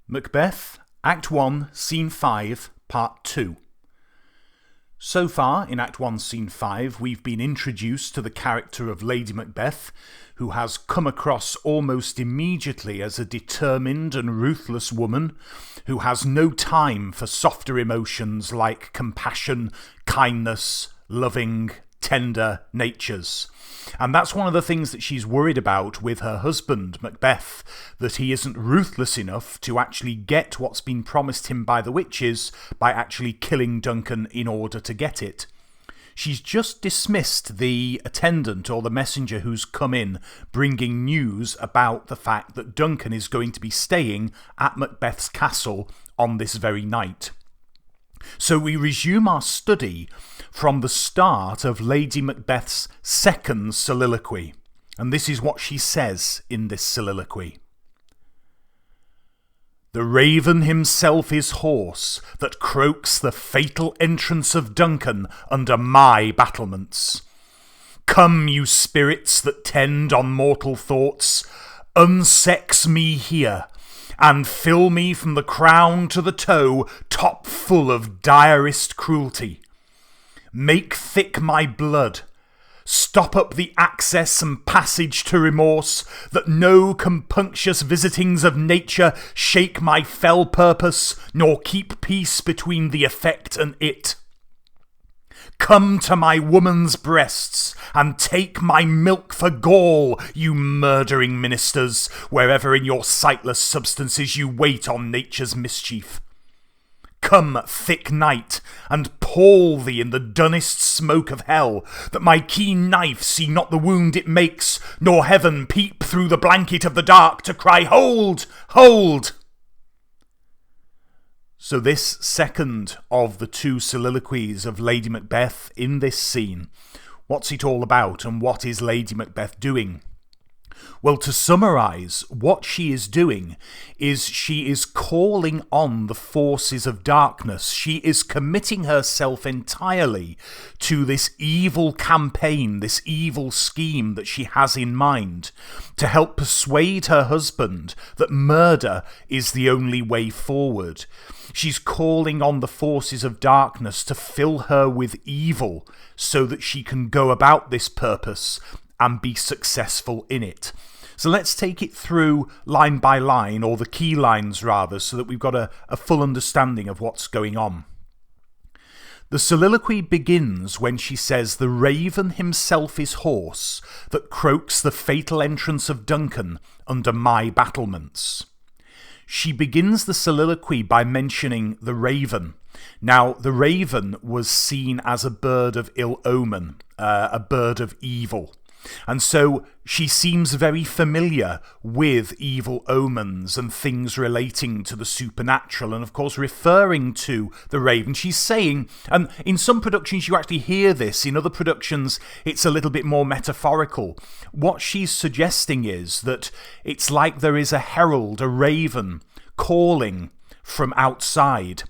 Macbeth, Act 1, Scene 5, Part 2. So far, in Act 1, Scene 5, we've been introduced to the character of Lady Macbeth, who has come across almost immediately as a determined and ruthless woman who has no time for softer emotions like compassion, kindness, loving, tender natures. And that's one of the things that she's worried about with her husband, Macbeth, that he isn't ruthless enough to actually get what's been promised him by the witches by actually killing Duncan in order to get it. She's just dismissed the attendant or the messenger who's come in bringing news about the fact that Duncan is going to be staying at Macbeth's castle on this very night. So we resume our study from the start of Lady Macbeth's second soliloquy. And this is what she says in this soliloquy. The raven himself is hoarse that croaks the fatal entrance of Duncan under my battlements. Come, you spirits that tend on mortal thoughts, unsex me here, and fill me from the crown to the toe top full of direst cruelty. Make thick my blood, stop up the access and passage to remorse, that no compunctious visitings of nature shake my fell purpose, nor keep peace between the effect and it. Come to my woman's breasts, and take my milk for gall, you murdering ministers, wherever in your sightless substances you wait on nature's mischief. Come, thick night, and pall thee in the dunnest smoke of hell, that my keen knife see not the wound it makes, nor heaven peep through the blanket of the dark to cry, Hold! Hold! So this second of the two soliloquies of Lady Macbeth in this scene, what's it all about and what is Lady Macbeth doing? Well, to summarise, what she is doing is she is calling on the forces of darkness. She is committing herself entirely to this evil campaign, this evil scheme that she has in mind, to help persuade her husband that murder is the only way forward. She's calling on the forces of darkness to fill her with evil so that she can go about this purpose and be successful in it. So let's take it through line by line, or the key lines rather, so that we've got a full understanding of what's going on. The soliloquy begins when she says, The raven himself is hoarse that croaks the fatal entrance of Duncan under my battlements. She begins the soliloquy by mentioning the raven. Now, the raven was seen as a bird of ill omen, a bird of evil. And so she seems very familiar with evil omens and things relating to the supernatural, and of course referring to the raven. She's saying, and in some productions you actually hear this, in other productions it's a little bit more metaphorical. What she's suggesting is that it's like there is a herald, a raven, calling from outside,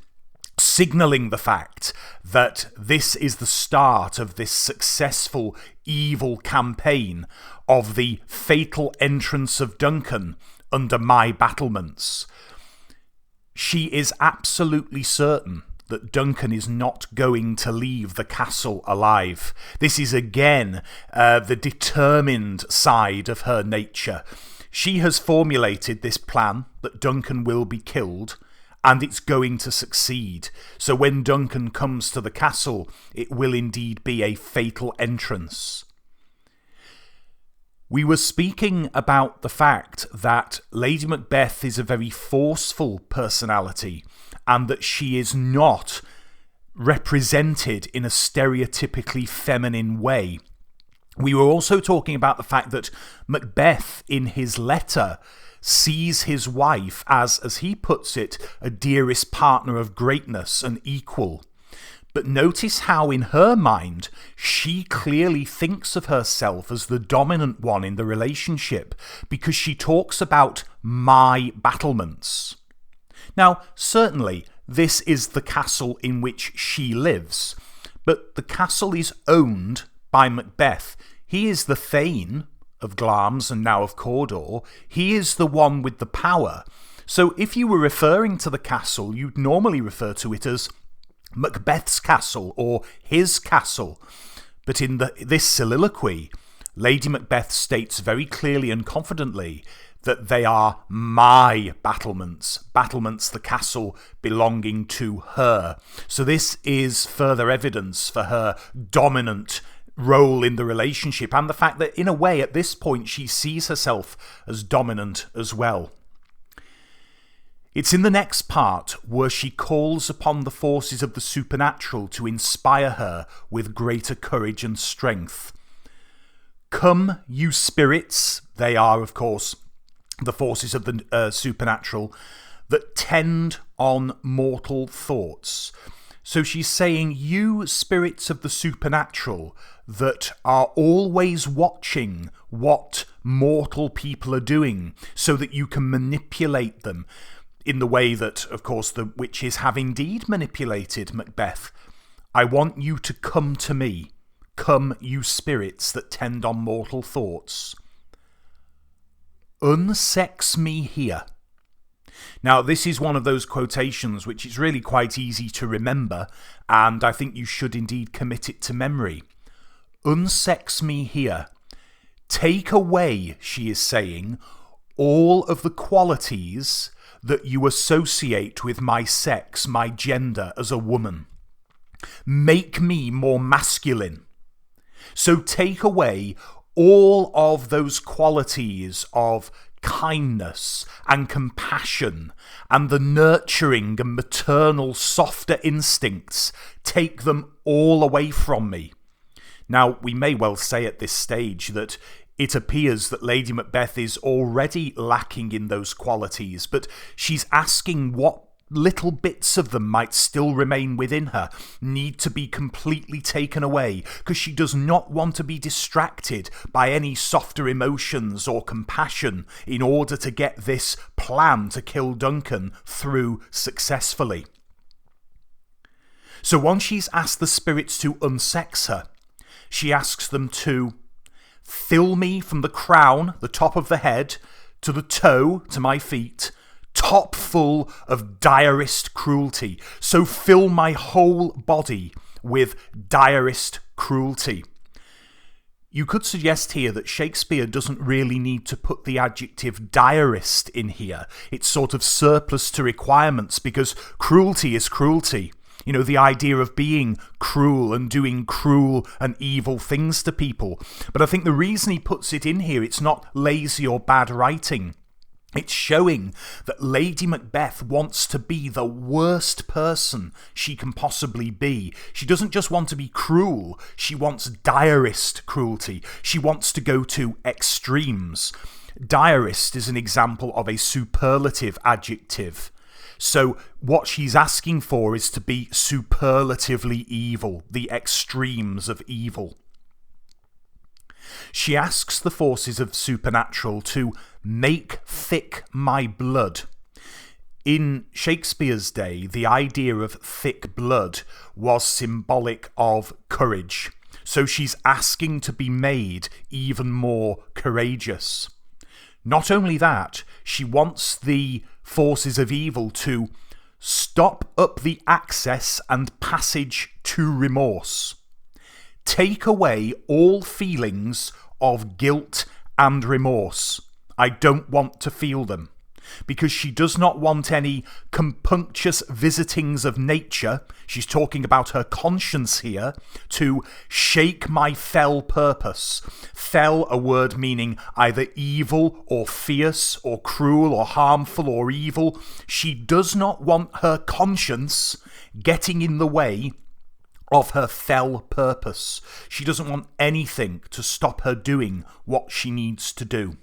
signalling the fact that this is the start of this successful evil campaign of the fatal entrance of Duncan under my battlements. She is absolutely certain that Duncan is not going to leave the castle alive. This is again the determined side of her nature. She has formulated this plan that Duncan will be killed, and it's going to succeed. So when Duncan comes to the castle, it will indeed be a fatal entrance. We were speaking about the fact that Lady Macbeth is a very forceful personality, and that she is not represented in a stereotypically feminine way. We were also talking about the fact that Macbeth, in his letter, sees his wife as he puts it, a dearest partner of greatness, an equal. But notice how in her mind she clearly thinks of herself as the dominant one in the relationship, because she talks about my battlements. Now, certainly this is the castle in which she lives, but the castle is owned by Macbeth. He is the Thane of Glamis and now of Cawdor. He is the one with the power. So if you were referring to the castle, you'd normally refer to it as Macbeth's castle or his castle. But in this soliloquy, Lady Macbeth states very clearly and confidently that they are my battlements, the castle belonging to her. So this is further evidence for her dominant role in the relationship, and the fact that in a way at this point she sees herself as dominant as well. It's in the next part where she calls upon the forces of the supernatural to inspire her with greater courage and strength. Come, you spirits, they are, of course, the forces of the supernatural that tend on mortal thoughts. So she's saying, you spirits of the supernatural that are always watching what mortal people are doing so that you can manipulate them in the way that, of course, the witches have indeed manipulated Macbeth. I want you to come to me. Come, you spirits that tend on mortal thoughts. Unsex me here. Now, this is one of those quotations which is really quite easy to remember, and I think you should indeed commit it to memory. Unsex me here. Take away, she is saying, all of the qualities that you associate with my sex, my gender as a woman. Make me more masculine. So take away all of those qualities of kindness and compassion and the nurturing and maternal softer instincts. Take them all away from me. Now, we may well say at this stage that it appears that Lady Macbeth is already lacking in those qualities, but she's asking what little bits of them might still remain within her, need to be completely taken away, because she does not want to be distracted by any softer emotions or compassion in order to get this plan to kill Duncan through successfully. So once she's asked the spirits to unsex her, she asks them to fill me from the crown, the top of the head, to the toe, to my feet, top full of direst cruelty. So fill my whole body with direst cruelty. You could suggest here that Shakespeare doesn't really need to put the adjective direst in here. It's sort of surplus to requirements because cruelty is cruelty. You know, the idea of being cruel and doing cruel and evil things to people. But I think the reason he puts it in here, it's not lazy or bad writing. It's showing that Lady Macbeth wants to be the worst person she can possibly be. She doesn't just want to be cruel, she wants direst cruelty. She wants to go to extremes. Direst is an example of a superlative adjective. So what she's asking for is to be superlatively evil, the extremes of evil. She asks the forces of supernatural to make thick my blood. In Shakespeare's day, the idea of thick blood was symbolic of courage. So she's asking to be made even more courageous. Not only that, she wants the forces of evil to stop up the access and passage to remorse. Take away all feelings of guilt and remorse. I don't want to feel them. Because she does not want any compunctious visitings of nature, she's talking about her conscience here, to shake my fell purpose. Fell, a word meaning either evil or fierce or cruel or harmful or evil. She does not want her conscience getting in the way of her fell purpose. She doesn't want anything to stop her doing what she needs to do.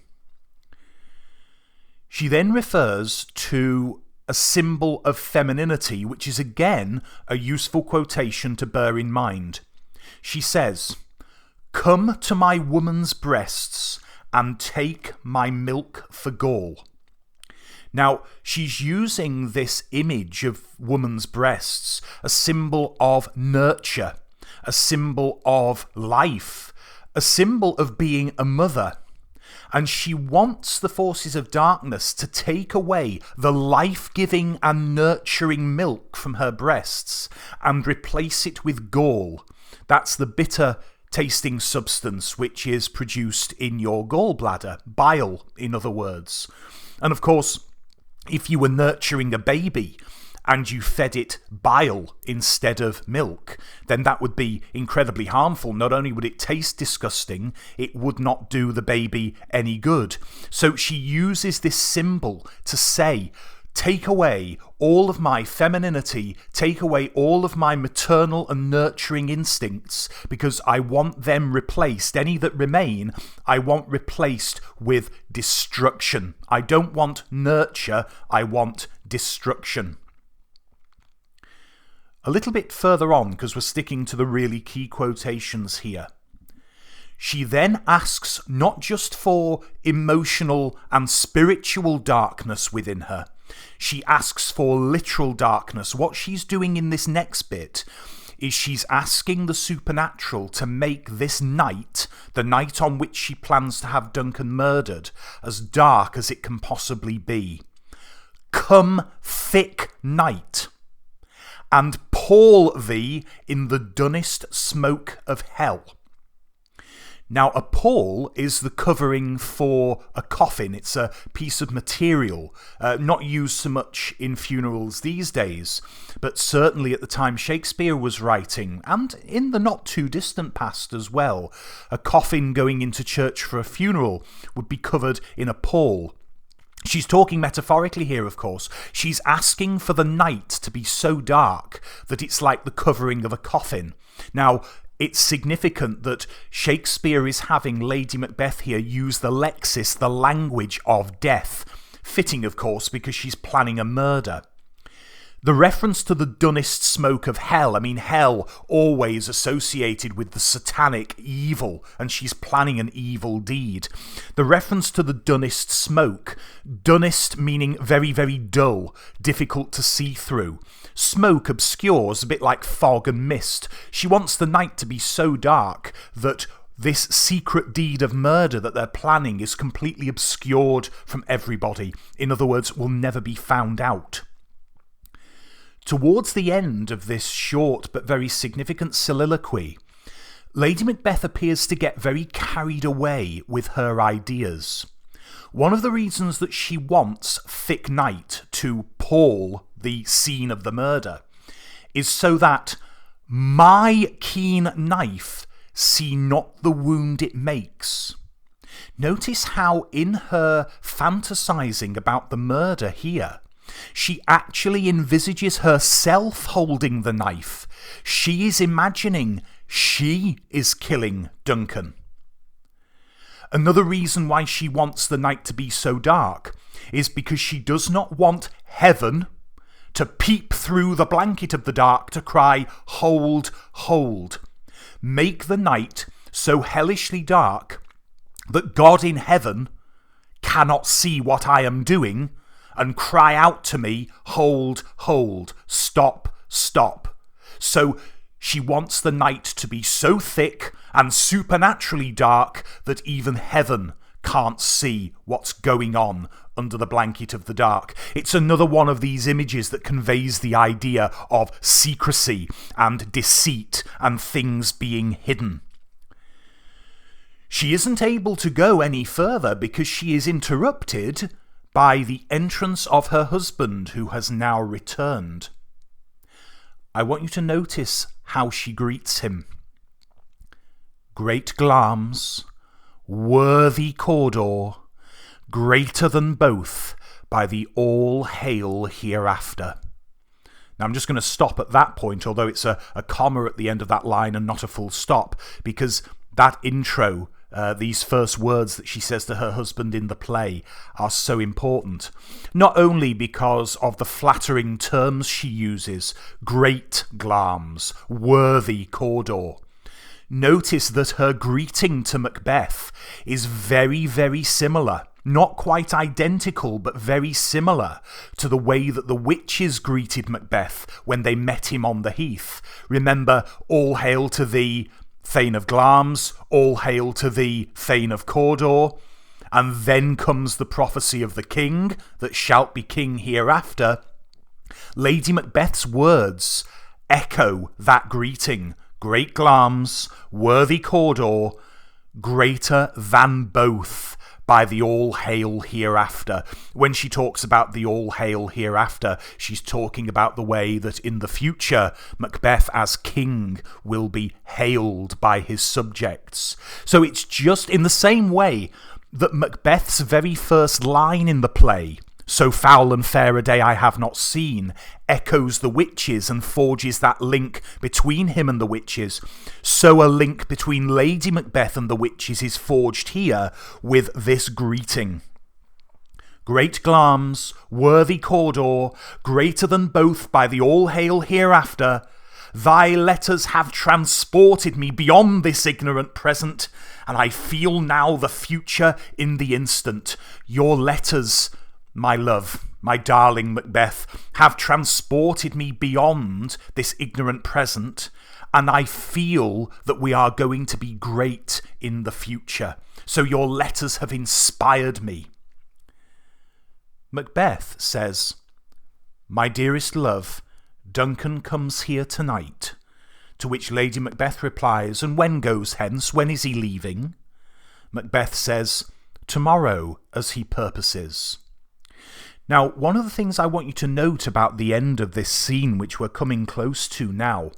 She then refers to a symbol of femininity, which is again a useful quotation to bear in mind. She says, "Come to my woman's breasts and take my milk for gall." Now, she's using this image of woman's breasts, a symbol of nurture, a symbol of life, a symbol of being a mother. And she wants the forces of darkness to take away the life-giving and nurturing milk from her breasts and replace it with gall. That's the bitter tasting substance which is produced in your gallbladder, bile, in other words. And of course, if you were nurturing a baby and you fed it bile instead of milk, then that would be incredibly harmful. Not only would it taste disgusting, it would not do the baby any good. So she uses this symbol to say, take away all of my femininity, take away all of my maternal and nurturing instincts, because I want them replaced. Any that remain, I want replaced with destruction. I don't want nurture, I want destruction. A little bit further on, because we're sticking to the really key quotations here. She then asks not just for emotional and spiritual darkness within her, she asks for literal darkness. What she's doing in this next bit is she's asking the supernatural to make this night, the night on which she plans to have Duncan murdered, as dark as it can possibly be. Come, thick night, and pall thee in the dunnest smoke of hell. Now, a pall is the covering for a coffin. It's a piece of material, not used so much in funerals these days, but certainly at the time Shakespeare was writing, and in the not too distant past as well, a coffin going into church for a funeral would be covered in a pall. She's talking metaphorically here, of course. She's asking for the night to be so dark that it's like the covering of a coffin. Now, it's significant that Shakespeare is having Lady Macbeth here use the lexis, the language of death. Fitting, of course, because she's planning a murder. The reference to the dunnest smoke of hell, hell always associated with the satanic evil, and she's planning an evil deed. The reference to the dunnest smoke, dunnest meaning very, very dull, difficult to see through. Smoke obscures, a bit like fog and mist. She wants the night to be so dark that this secret deed of murder that they're planning is completely obscured from everybody. In other words, will never be found out. Towards the end of this short but very significant soliloquy, Lady Macbeth appears to get very carried away with her ideas. One of the reasons that she wants thick night to pall the scene of the murder is so that my keen knife see not the wound it makes. Notice how in her fantasizing about the murder here, she actually envisages herself holding the knife. She is imagining she is killing Duncan. Another reason why she wants the night to be so dark is because she does not want heaven to peep through the blanket of the dark to cry, "Hold, hold." Make the night so hellishly dark that God in heaven cannot see what I am doing and cry out to me, "Hold, hold, stop, stop." So she wants the night to be so thick and supernaturally dark that even heaven can't see what's going on under the blanket of the dark. It's another one of these images that conveys the idea of secrecy and deceit and things being hidden. She isn't able to go any further because she is interrupted by the entrance of her husband, who has now returned. I want you to notice how she greets him. "Great Glamis, worthy Cawdor, greater than both by the all hail hereafter." Now I'm just going to stop at that point, although it's a comma at the end of that line and not a full stop, because that intro, these first words that she says to her husband in the play, are so important. Not only because of the flattering terms she uses, great Glamis, worthy Cawdor. Notice that her greeting to Macbeth is very, very similar. Not quite identical, but very similar to the way that the witches greeted Macbeth when they met him on the heath. Remember, "All hail to thee, Thane of Glamis, all hail to thee, Thane of Cawdor." and then comes the prophecy of the king that shalt be king hereafter, Lady Macbeth's words echo that greeting. Great Glamis, worthy Cawdor, greater than both by the all hail hereafter. When she talks about the all hail hereafter, she's talking about the way that in the future Macbeth as king will be hailed by his subjects. So it's just in the same way that Macbeth's very first line in the play, "So foul and fair a day I have not seen," echoes the witches and forges that link between him and the witches. So a link between Lady Macbeth and the witches is forged here with this greeting. Great Glamis, worthy Cawdor, greater than both by the all hail hereafter, thy letters have transported me beyond this ignorant present, and I feel now the future in the instant. Your letters, my love, my darling Macbeth, have transported me beyond this ignorant present, and I feel that we are going to be great in the future. So your letters have inspired me. Macbeth says, "My dearest love, Duncan comes here tonight." To which Lady Macbeth replies, "And when goes hence? When is he leaving?" Macbeth says, "Tomorrow, as he purposes." Now, one of the things I want you to note about the end of this scene, which we're coming close to now,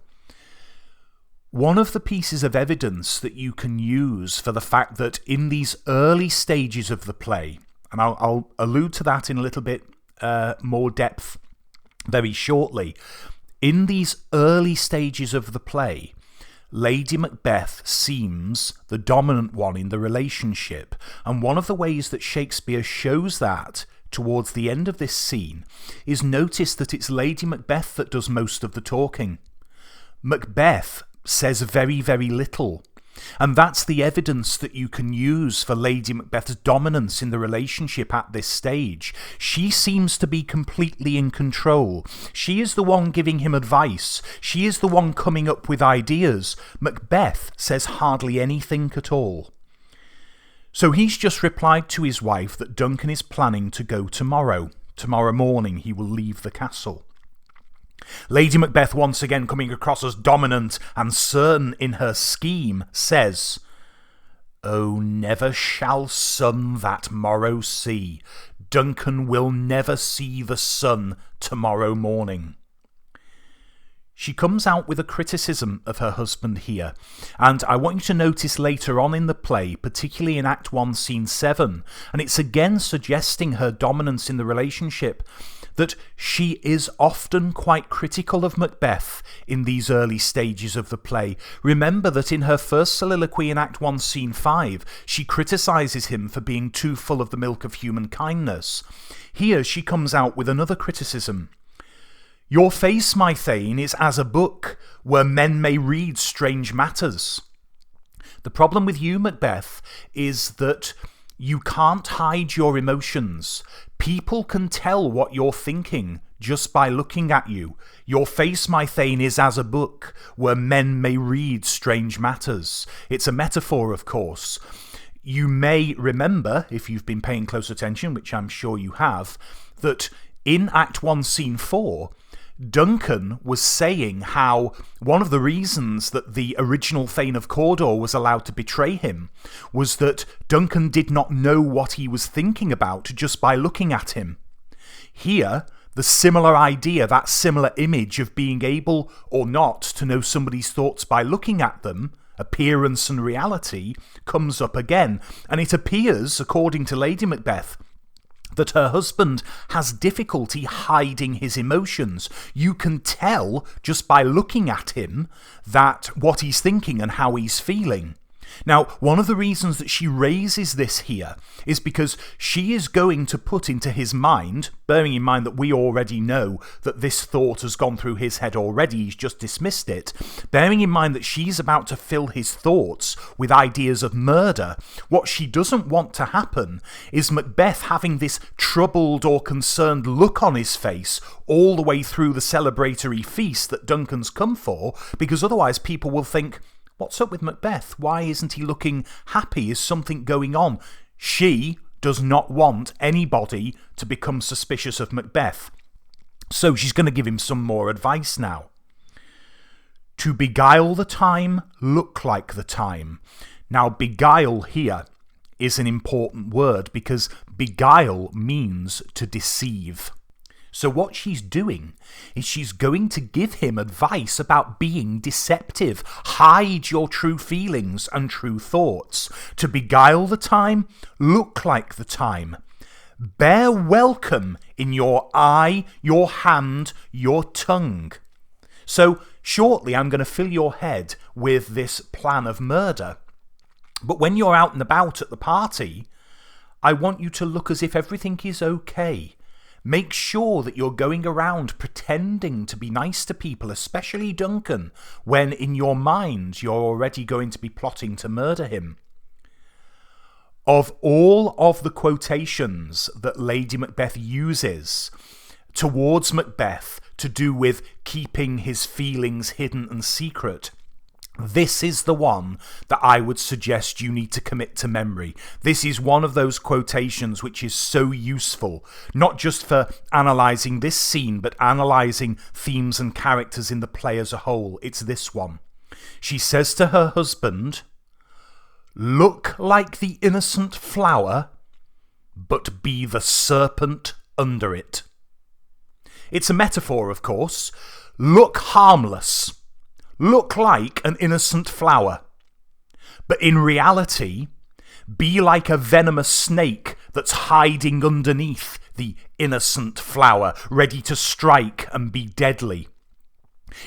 one of the pieces of evidence that you can use for the fact that in these early stages of the play, and I'll allude to that in a little bit more depth very shortly, in these early stages of the play, Lady Macbeth seems the dominant one in the relationship, and one of the ways that Shakespeare shows that towards the end of this scene is notice that it's Lady Macbeth that does most of the talking. Macbeth says very, very little, and that's the evidence that you can use for Lady Macbeth's dominance in the relationship at this stage. She seems to be completely in control. She is the one giving him advice. She is the one coming up with ideas. Macbeth says hardly anything at all. So he's just replied to his wife that Duncan is planning to go tomorrow. Tomorrow morning he will leave the castle. Lady Macbeth, once again coming across as dominant and certain in her scheme, says, "Oh, never shall sun that morrow see. Duncan will never see the sun tomorrow morning." She comes out with a criticism of her husband here, and I want you to notice later on in the play, particularly in Act 1, Scene 7, and it's again suggesting her dominance in the relationship, that she is often quite critical of Macbeth in these early stages of the play. Remember that in her first soliloquy in Act 1, Scene 5, she criticises him for being too full of the milk of human kindness. Here she comes out with another criticism. "Your face, my Thane, is as a book where men may read strange matters." The problem with you, Macbeth, is that you can't hide your emotions. People can tell what you're thinking just by looking at you. Your face, my Thane, is as a book where men may read strange matters. It's a metaphor, of course. You may remember, if you've been paying close attention, which I'm sure you have, that in Act 1, Scene 4, Duncan was saying how one of the reasons that the original Thane of Cawdor was allowed to betray him was that Duncan did not know what he was thinking about just by looking at him. Here, the similar idea, that similar image of being able or not to know somebody's thoughts by looking at them, appearance and reality, comes up again, and it appears, according to Lady Macbeth, that her husband has difficulty hiding his emotions. You can tell just by looking at him that what he's thinking and how he's feeling. Now, one of the reasons that she raises this here is because she is going to put into his mind, bearing in mind that we already know that this thought has gone through his head already, he's just dismissed it, bearing in mind that she's about to fill his thoughts with ideas of murder, what she doesn't want to happen is Macbeth having this troubled or concerned look on his face all the way through the celebratory feast that Duncan's come for, because otherwise people will think, what's up with Macbeth? Why isn't he looking happy? Is something going on? She, does not want anybody to become suspicious of Macbeth. So she's going to give him some more advice now. To beguile the time, look like the time. Now, beguile here is an important word because beguile means to deceive. So what she's doing is she's going to give him advice about being deceptive. Hide your true feelings and true thoughts. To beguile the time, look like the time. Bear welcome in your eye, your hand, your tongue. So shortly I'm going to fill your head with this plan of murder. But when you're out and about at the party, I want you to look as if everything is okay. Make sure that you're going around pretending to be nice to people, especially Duncan, when in your mind you're already going to be plotting to murder him. Of all of the quotations that Lady Macbeth uses towards Macbeth to do with keeping his feelings hidden and secret, this is the one that I would suggest you need to commit to memory. This is one of those quotations which is so useful, not just for analysing this scene, but analysing themes and characters in the play as a whole. It's this one. She says to her husband, "Look like the innocent flower, but be the serpent under it." It's a metaphor, of course. Look harmless. Look like an innocent flower. But in reality, be like a venomous snake that's hiding underneath the innocent flower, ready to strike and be deadly.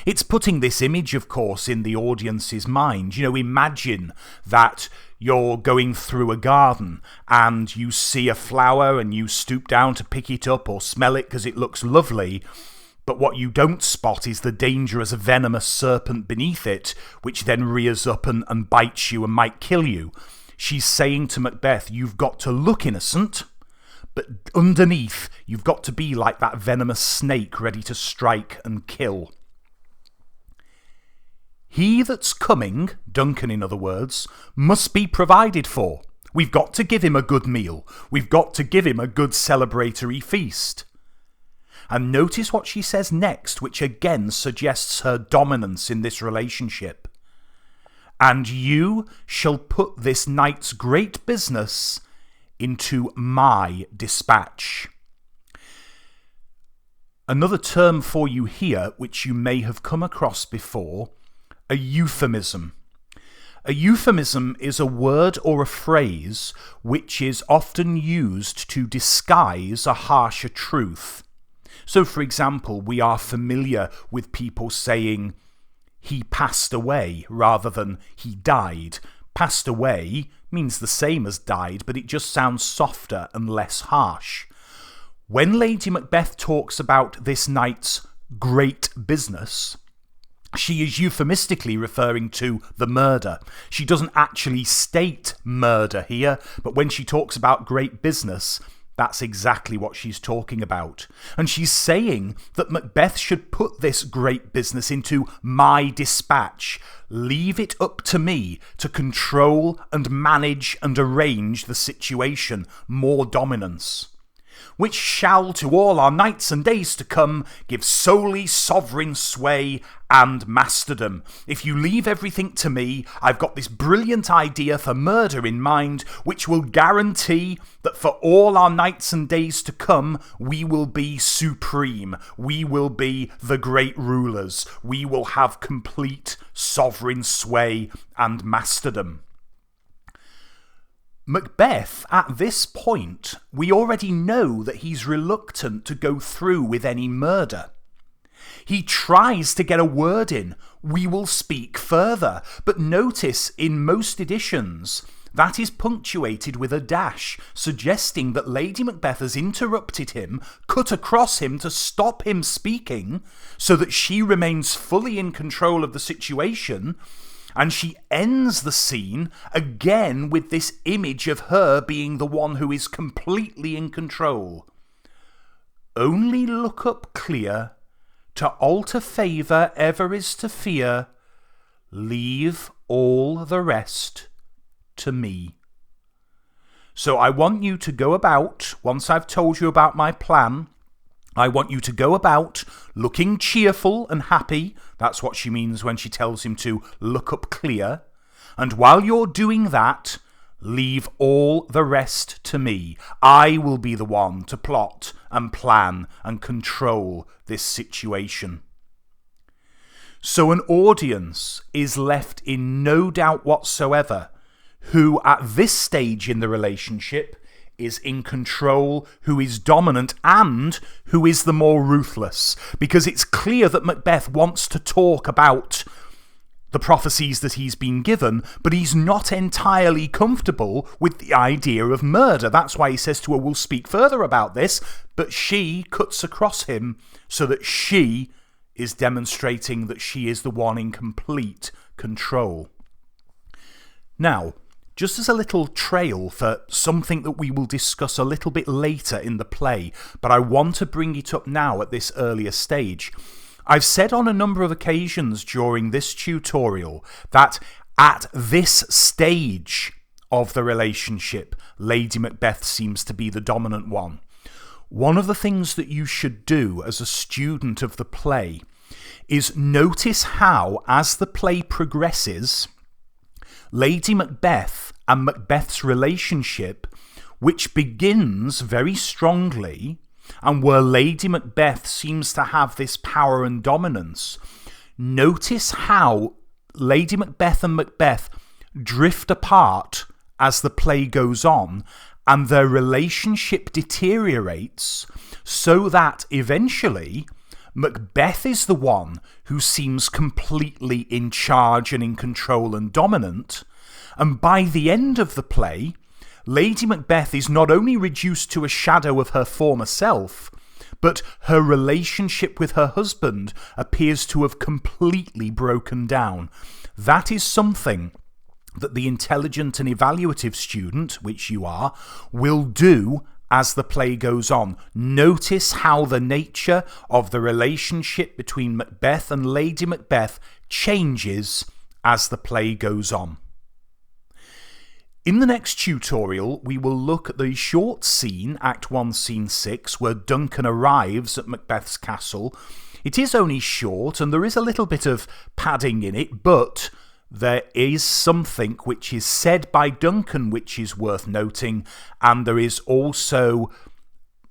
It's putting this image, of course, in the audience's mind. You know, imagine that you're going through a garden and you see a flower and you stoop down to pick it up or smell it because it looks lovely. But what you don't spot is the dangerous venomous serpent beneath it, which then rears up and bites you and might kill you. She's saying to Macbeth, you've got to look innocent, but underneath you've got to be like that venomous snake ready to strike and kill. He that's coming, Duncan in other words, must be provided for. We've got to give him a good meal. We've got to give him a good celebratory feast. And notice what she says next, which again suggests her dominance in this relationship. And you shall put this night's great business into my dispatch. Another term for you here, which you may have come across before, a euphemism. A euphemism is a word or a phrase which is often used to disguise a harsher truth. So, for example, we are familiar with people saying, he passed away, rather than he died. Passed away means the same as died, but it just sounds softer and less harsh. When Lady Macbeth talks about this night's great business, she is euphemistically referring to the murder. She doesn't actually state murder here, but when she talks about great business, that's exactly what she's talking about. And she's saying that Macbeth should put this great business into my dispatch. Leave it up to me to control and manage and arrange the situation. More dominance. Which shall to all our nights and days to come give solely sovereign sway and masterdom. If you leave everything to me, I've got this brilliant idea for murder in mind, which will guarantee that for all our nights and days to come, we will be supreme. We will be the great rulers. We will have complete sovereign sway and masterdom. Macbeth, at this point, we already know that he's reluctant to go through with any murder. He tries to get a word in, we will speak further, but notice in most editions that is punctuated with a dash, suggesting that Lady Macbeth has interrupted him, cut across him to stop him speaking, so that she remains fully in control of the situation. And she ends the scene again with this image of her being the one who is completely in control. Only look up clear, to alter favour ever is to fear, leave all the rest to me. So I want you to go about, once I've told you about my plan, I want you to go about looking cheerful and happy. That's what she means when she tells him to look up clear. And while you're doing that, leave all the rest to me. I will be the one to plot and plan and control this situation. So an audience is left in no doubt whatsoever who at this stage in the relationship is in control, who is dominant, and who is the more ruthless. Because it's clear that Macbeth wants to talk about the prophecies that he's been given, but he's not entirely comfortable with the idea of murder. That's why he says to her, we'll speak further about this, but she cuts across him so that she is demonstrating that she is the one in complete control. Now, just as a little trail for something that we will discuss a little bit later in the play, but I want to bring it up now at this earlier stage. I've said on a number of occasions during this tutorial that at this stage of the relationship, Lady Macbeth seems to be the dominant one. One of the things that you should do as a student of the play is notice how, as the play progresses, Lady Macbeth and Macbeth's relationship, which begins very strongly, and where Lady Macbeth seems to have this power and dominance, notice how Lady Macbeth and Macbeth drift apart as the play goes on, and their relationship deteriorates so that eventually Macbeth is the one who seems completely in charge and in control and dominant, and by the end of the play, Lady Macbeth is not only reduced to a shadow of her former self, but her relationship with her husband appears to have completely broken down. That is something that the intelligent and evaluative student, which you are, will do as the play goes on. Notice how the nature of the relationship between Macbeth and Lady Macbeth changes as the play goes on. In the next tutorial, we will look at the short scene, Act 1, Scene 6, where Duncan arrives at Macbeth's castle. It is only short, and there is a little bit of padding in it, but there is something which is said by Duncan which is worth noting, and there is also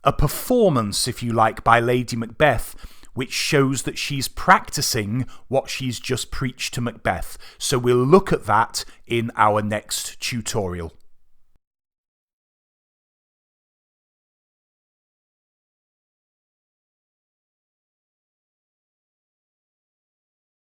a performance, if you like, by Lady Macbeth, which shows that she's practicing what she's just preached to Macbeth. So we'll look at that in our next tutorial.